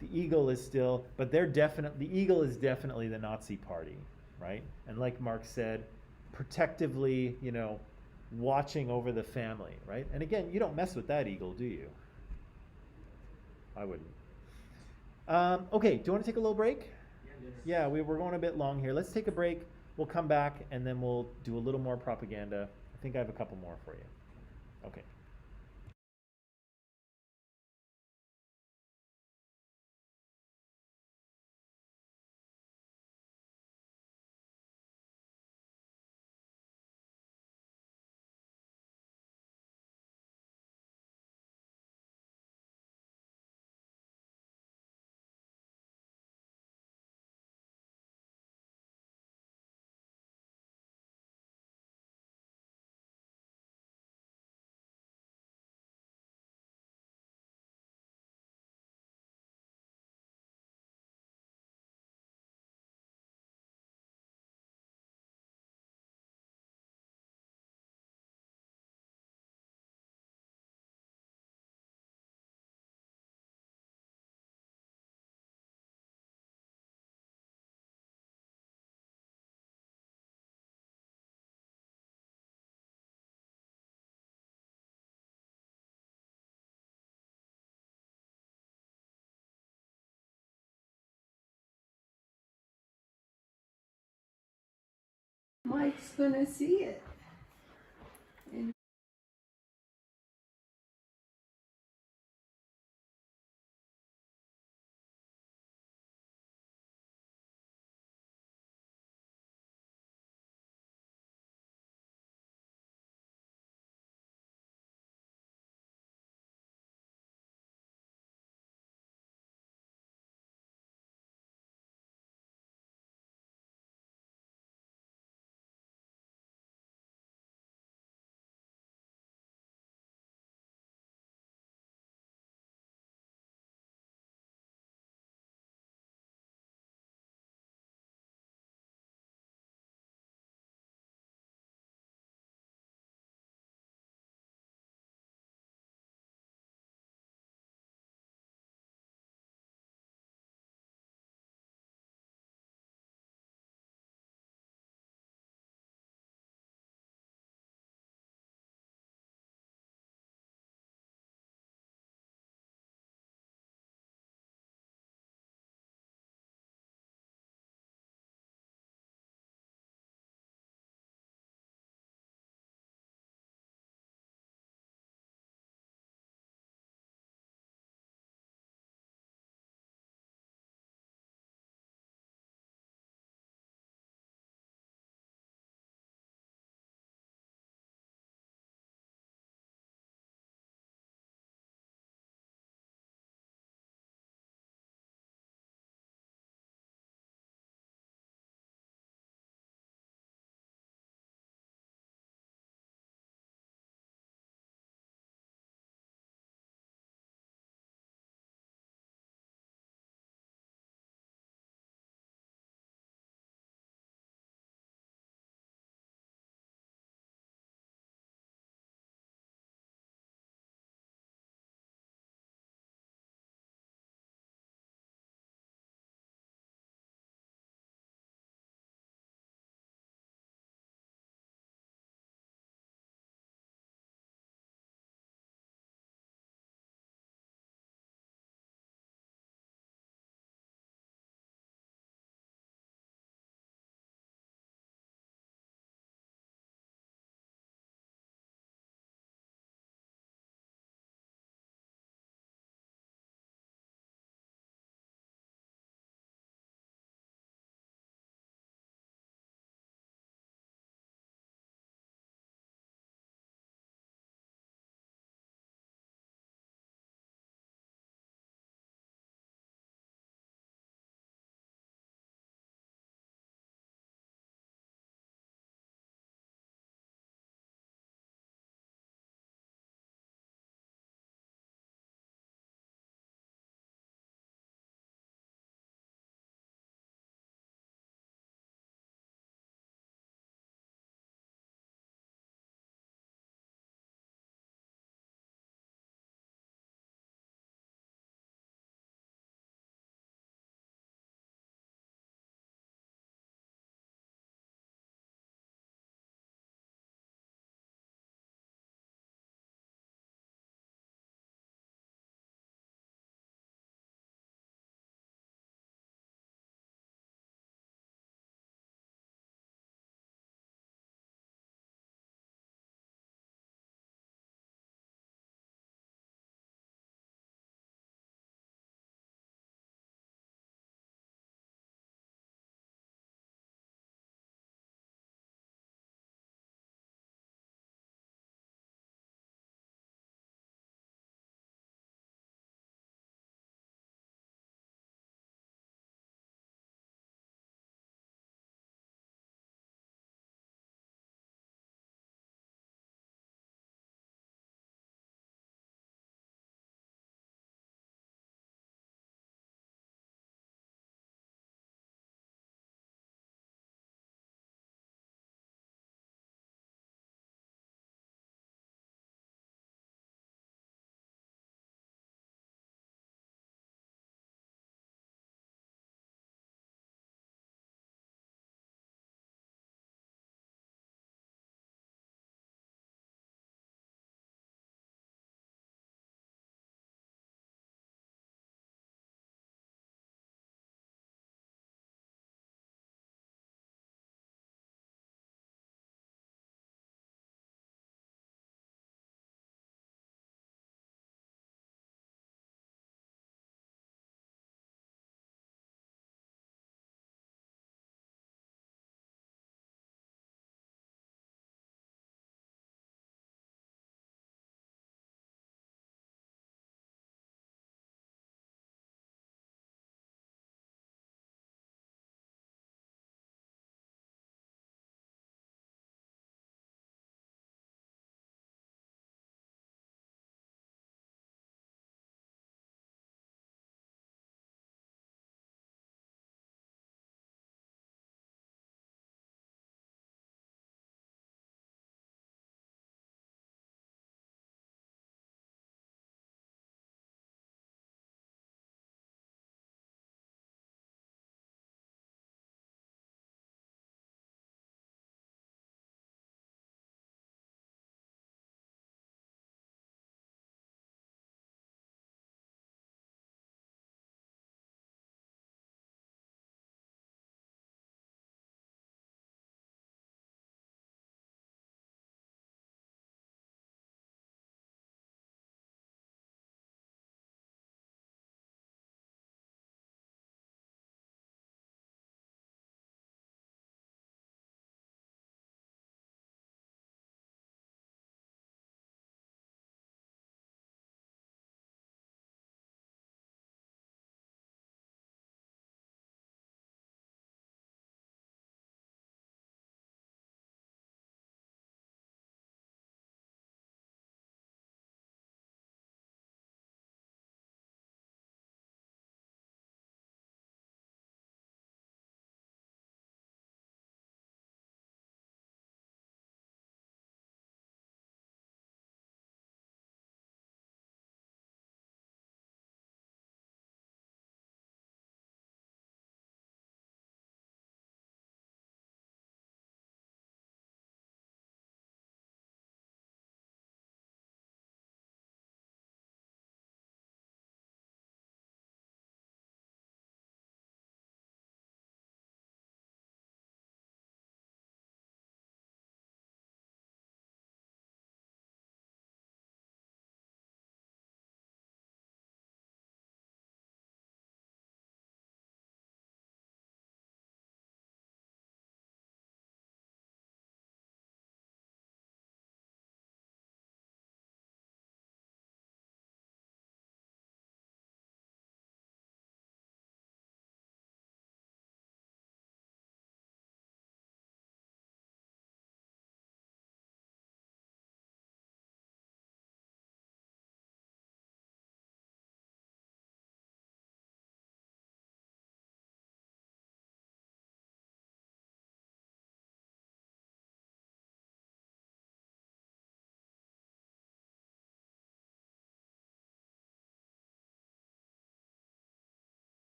the eagle is still, but the eagle is definitely the Nazi party, right? And like Mark said, protectively, watching over the family, right? And again, you don't mess with that eagle, do you? I wouldn't. Okay, do you want to take a little break? Yeah, we're going a bit long here. Let's take a break. We'll come back and then we'll do a little more propaganda. I think I have a couple more for you. Okay. Mike's gonna see it.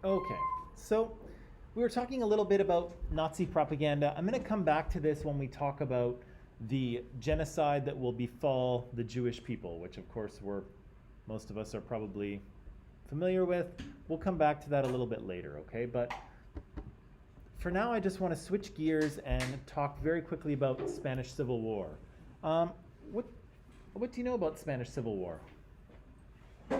Okay, so we were talking a little bit about Nazi propaganda. I'm going to come back to this when we talk about the genocide that will befall the Jewish people, which of course most of us are probably familiar with. We'll come back to that a little bit later, okay? But for now, I just want to switch gears and talk very quickly about Spanish Civil War. Um, what, what do you know about Spanish Civil War? I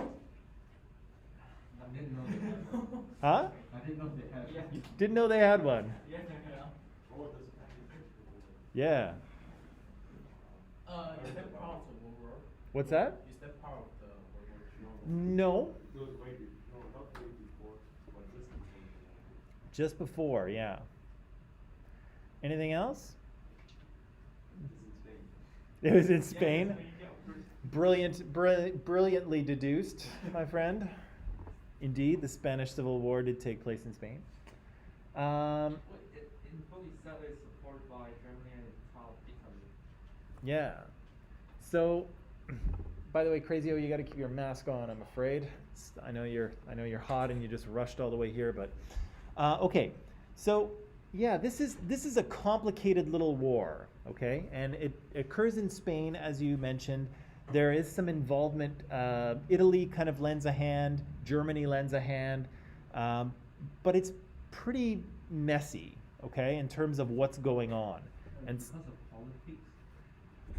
didn't know they had one. Huh? I didn't know they had Yeah. one. Didn't know they had one. Yeah. Oh, the Spanish Civil Yeah. Is that part of the World War? What's that? Is that part of the World War II? No. It was way before, no, not way before, but just before. Just before, yeah. Anything else? It's in Spain. It was in Spain. Yeah. Brilliantly deduced, my friend. Indeed, the Spanish Civil War did take place in Spain. In fully said it's supported by Germany and Italy. Yeah. So, by the way, Crazio, you got to keep your mask on. I'm afraid. I know you're hot and you just rushed all the way here, but okay. So, yeah, this is a complicated little war. Okay, and it occurs in Spain, as you mentioned. There is some involvement. Italy kind of lends a hand. Germany lends a hand, but it's pretty messy. Okay, in terms of what's going on. And Because of politics.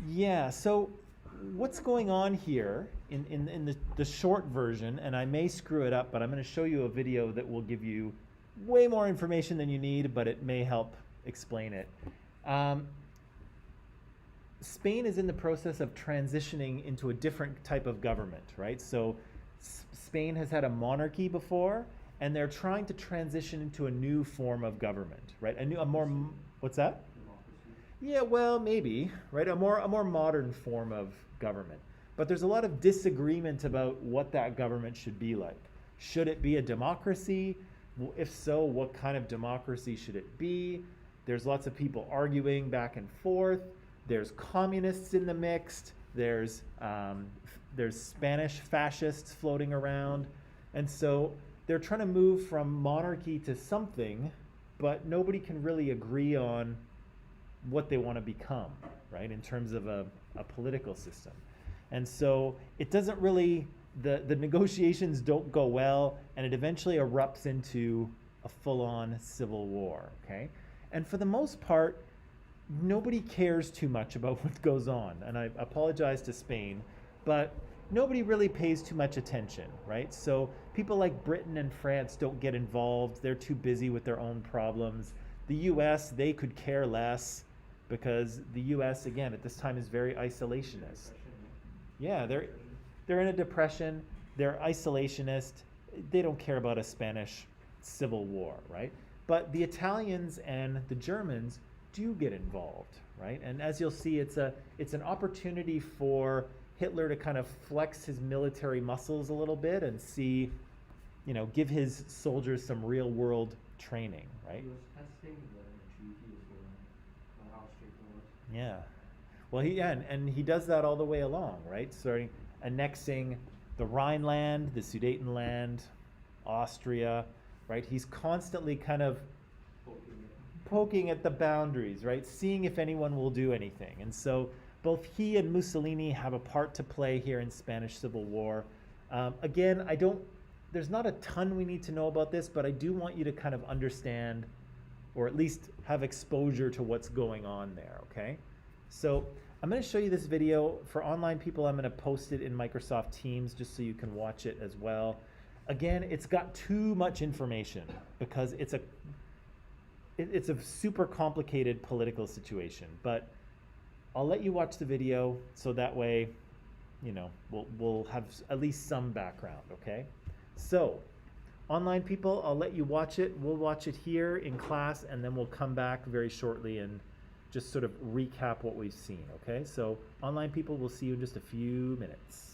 yeah, so what's going on here in the short version, and I may screw it up, but I'm going to show you a video that will give you way more information than you need, but it may help explain it. Spain is in the process of transitioning into a different type of government, right? So Spain has had a monarchy before, and they're trying to transition into a new form of government, right? What's that? Democracy. Yeah, well, maybe, right? A more modern form of government. But there's a lot of disagreement about what that government should be like. Should it be a democracy? If so, what kind of democracy should it be? There's lots of people arguing back and forth. There's communists in the mix. There's Spanish fascists floating around. And so they're trying to move from monarchy to something, but nobody can really agree on what they want to become, right, in terms of a political system. And so it doesn't really, the negotiations don't go well, and it eventually erupts into a full-on civil war, okay? And for the most part, nobody cares too much about what goes on. And I apologize to Spain, but nobody really pays too much attention, right? So people like Britain and France don't get involved. They're too busy with their own problems. The US, they could care less because the US, again, at this time is very isolationist. Yeah, they're in a depression. They're isolationist. They don't care about a Spanish civil war, right? But the Italians and the Germans do get involved, right? And as you'll see, it's an opportunity for Hitler to kind of flex his military muscles a little bit and see, give his soldiers some real world training, right? He was testing the treaty as well, how strict it was. Yeah. Well, and he does that all the way along, right? Starting annexing the Rhineland, the Sudetenland, Austria, right? He's constantly kind of poking at the boundaries, right? Seeing if anyone will do anything. And so both he and Mussolini have a part to play here in Spanish Civil War. Again, there's not a ton we need to know about this, but I do want you to kind of understand, or at least have exposure to what's going on there, okay? So I'm going to show you this video. For online people, I'm going to post it in Microsoft Teams just so you can watch it as well. Again, it's got too much information because it's a super complicated political situation, but I'll let you watch the video so that way, we'll have at least some background, okay? So, online people, I'll let you watch it. We'll watch it here in class, and then we'll come back very shortly and just sort of recap what we've seen, okay? So, online people, we'll see you in just a few minutes.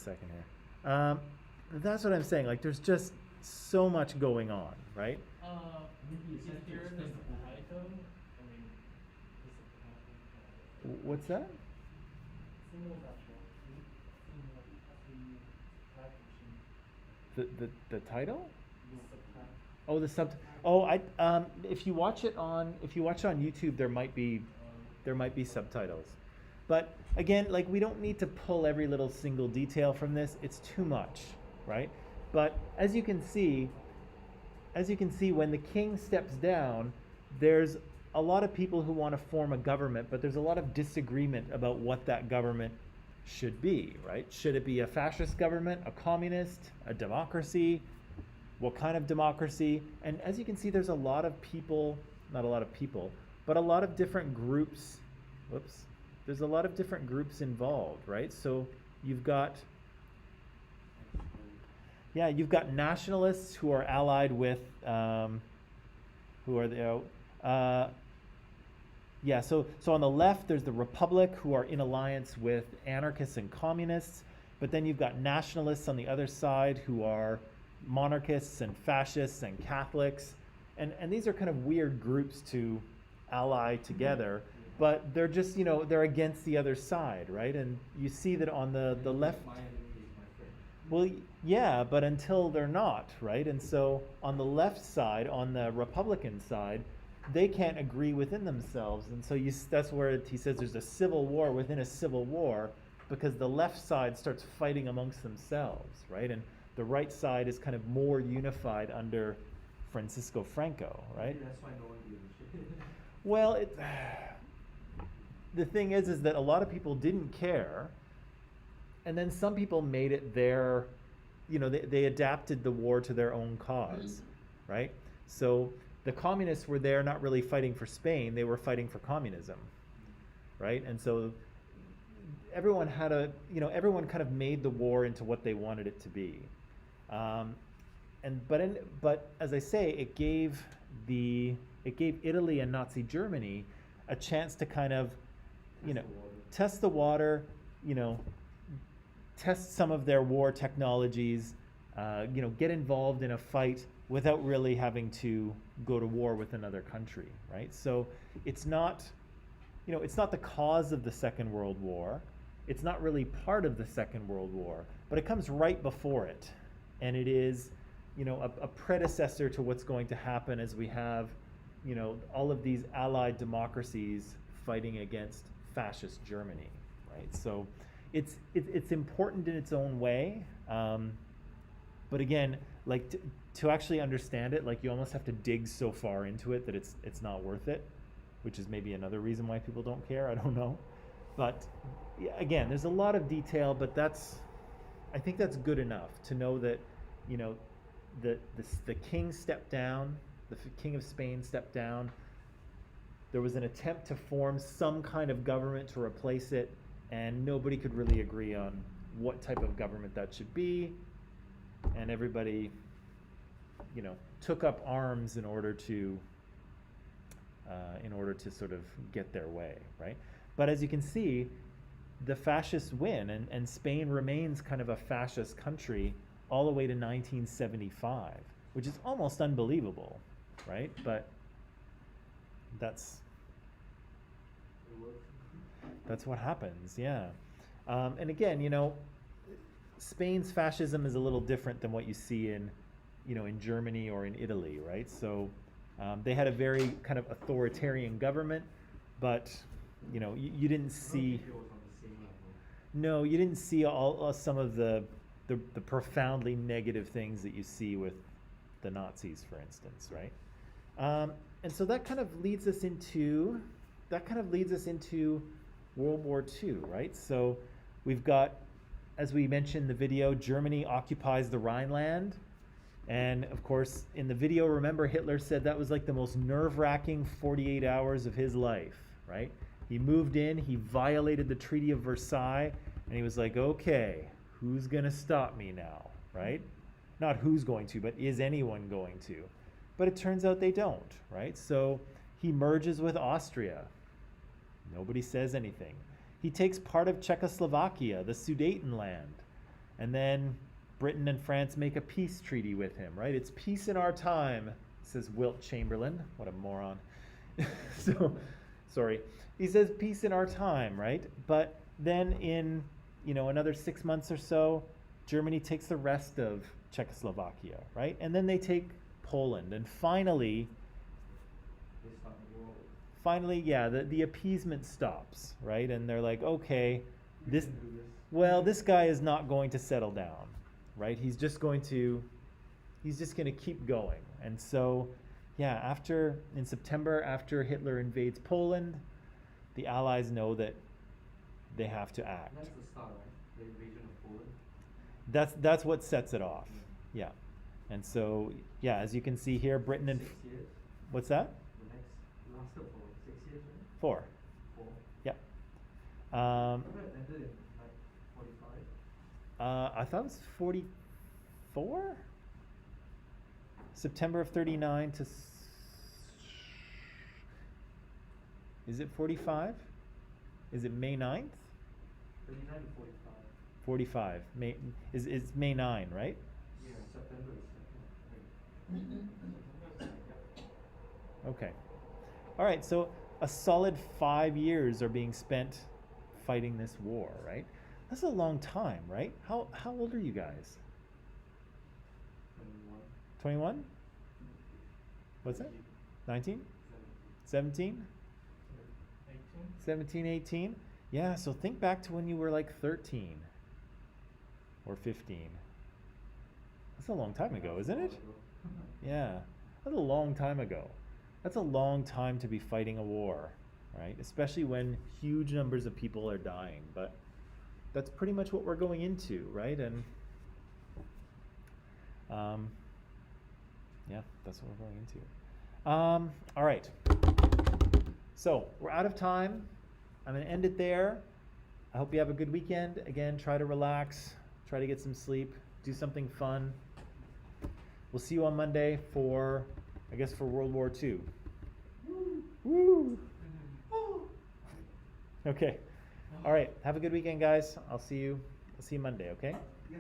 second here. That's what I'm saying. Like, there's just so much going on, right? Is there the subtitle? I mean, the subtitle. What's that? The title? Oh, the sub. Oh, if you watch it on YouTube, there might be subtitles. But again, like, we don't need to pull every little single detail from this. It's too much, right? But as you can see, when the king steps down, there's a lot of people who want to form a government, but there's a lot of disagreement about what that government should be, right? Should it be a fascist government, a communist, a democracy? What kind of democracy? And as you can see, there's a lot of people, not a lot of people, but a lot of different groups. There's a lot of different groups involved, right? So you've got nationalists who are allied with, so on the left, there's the Republic, who are in alliance with anarchists and communists, but then you've got nationalists on the other side who are monarchists and fascists and Catholics, and these are kind of weird groups to ally together, but they're just, they're against the other side, right? And you see that on the left. My enemy is my friend. Well, yeah, but until they're not, right? And so on the left side, on the Republican side, they can't agree within themselves, and so that's where he says there's a civil war within a civil war, because the left side starts fighting amongst themselves, right? And the right side is kind of more unified under Francisco Franco, right? Maybe that's why no one gives a shit. Well, the thing is that a lot of people didn't care, and then some people made it their, they adapted the war to their own cause, right? So the communists were there not really fighting for Spain, they were fighting for communism, right? And so everyone everyone kind of made the war into what they wanted it to be. But as I say, it gave Italy and Nazi Germany a chance to kind of, test the water, test some of their war technologies, get involved in a fight without really having to go to war with another country, right? So it's not the cause of the Second World War. It's not really part of the Second World War, but it comes right before it. And it is, a predecessor to what's going to happen as we have, all of these allied democracies fighting against fascist Germany, right? So it's important in its own way. But again, like, to actually understand it, like, you almost have to dig so far into it that it's not worth it, which is maybe another reason why people don't care. I don't know. But yeah, again, there's a lot of detail, but I think that's good enough to know that, the king stepped down, the king of Spain stepped down. There was an attempt to form some kind of government to replace it, and nobody could really agree on what type of government that should be. And everybody, took up arms in order to sort of get their way, right? But as you can see, the fascists win, and Spain remains kind of a fascist country all the way to 1975, which is almost unbelievable, right? But that's what happens, yeah. And again, Spain's fascism is a little different than what you see in Germany or in Italy, right? So they had a very kind of authoritarian government, but you didn't see. It was on the same level. No, you didn't see some of the profoundly negative things that you see with the Nazis, for instance, right? And so that kind of leads us into World War II, right? So we've got, as we mentioned in the video, Germany occupies the Rhineland. And of course, in the video, remember, Hitler said that was like the most nerve-wracking 48 hours of his life, right? He moved in, he violated the Treaty of Versailles, and he was like, okay, who's going to stop me now, right? Not who's going to, but is anyone going to? But it turns out they don't, right? So he merges with Austria. Nobody says anything. He takes part of Czechoslovakia, the Sudetenland, And then Britain and France make a peace treaty with him, right? It's peace in our time, says Wilt Chamberlain. What a moron. So, sorry. He says peace in our time, right? But then in, another 6 months or so, Germany takes the rest of Czechoslovakia, right? And then they take Poland. And finally, They start the war. yeah, the appeasement stops, right? And they're like, okay, We this, can do this. well, this guy is not going to settle down, right? He's just going to keep going. And so, yeah, in September, after Hitler invades Poland, the Allies know that they have to act. That's the start, right? The invasion of Poland. That's what sets it off. Yeah. And so, yeah, as you can see here, Britain and 6 years. what's that? The next lasted for 6 years, right? 4. 4. Yeah. I thought it ended in like 45. I thought it was 44? September of 39 to is it 45? Is it May 9th? 39 to 45. 45. May is May 9, right? Yeah, September is Okay. All right, so a solid 5 years are being spent fighting this war, right? That's a long time, right? How old are you guys? 21. 21? What's that? 19? 17? 17, 18? Yeah, so think back to when you were like 13 or 15. That's a long time ago, isn't it? Yeah, that's a long time ago. That's a long time to be fighting a war, right? Especially when huge numbers of people are dying. But that's pretty much what we're going into, right? And yeah, that's what we're going into. All right. So we're out of time. I'm going to end it there. I hope you have a good weekend. Again, try to relax, try to get some sleep, do something fun. We'll see you on Monday for World War II. Woo! Okay. All right. Have a good weekend, guys. I'll see you Monday, okay? Yeah.